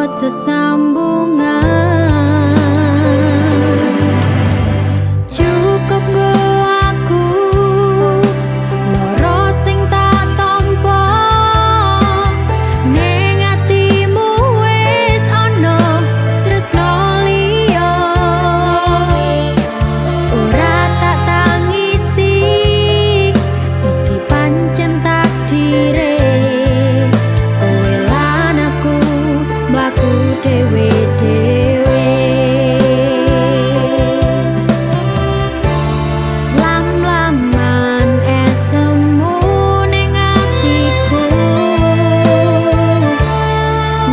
dapat sesambungan. Cukup nggo aku loro sing tak tampa, ning atimu wis ana tresno liya. Ora tak tangisi, iki pancen takdire. Kowe lan aku mlaku dhewe-dhewe. Lam-laman esemu ning atiku,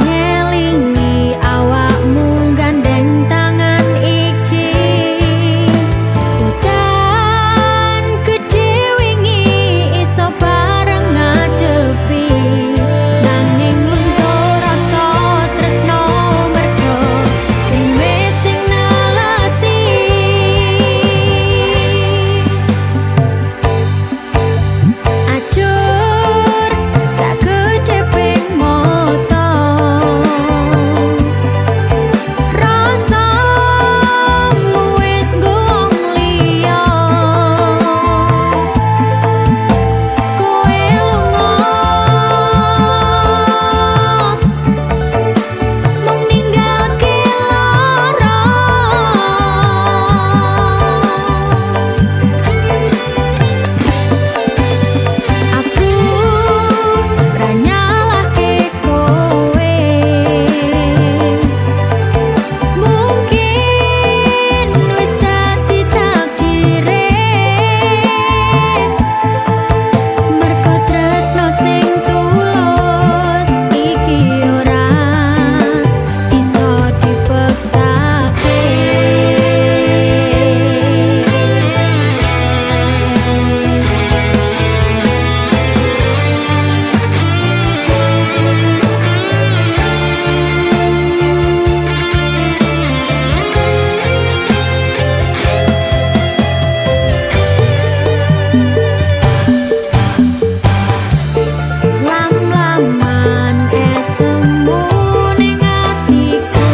ngelingi awakmu gandeng tangan iki. Udan gedhe wingi iso bareng ngadepi, nanging luntur rasa tresno merga rime sing nelesi. Ajur sagedhe ping mata, rasamu wis nggo wong liya. Kowe lunga mung ninggalke lara. Aku ra nyalahke kowe, mungkin wis dadi takdire. Merga tresno sing tulus iki ora iso dipeksake. Lam-laman esemu ning atiku,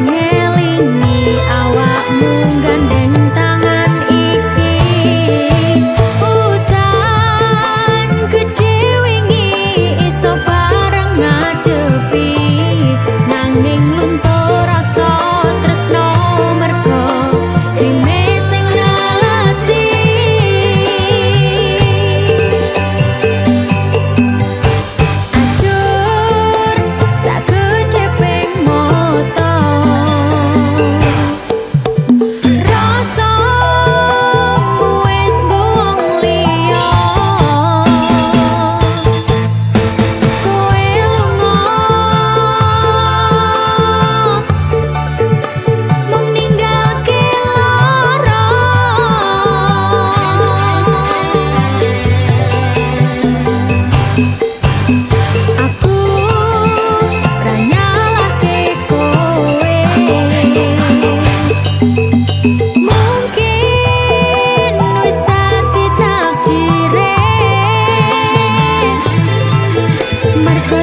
ngelingi awakmu gandeng tangan iki. Udan gedhe wingi iso bareng ngadepi, nanging luntur rasa tresno merga rime sing nelesi. Ajur sagedhe ping mata, rasamu wis nggo wong liya. Kowe lunga mung ninggalke lara. Aku ra nyalahke kowe, mungkin wis dadi takdire. Merga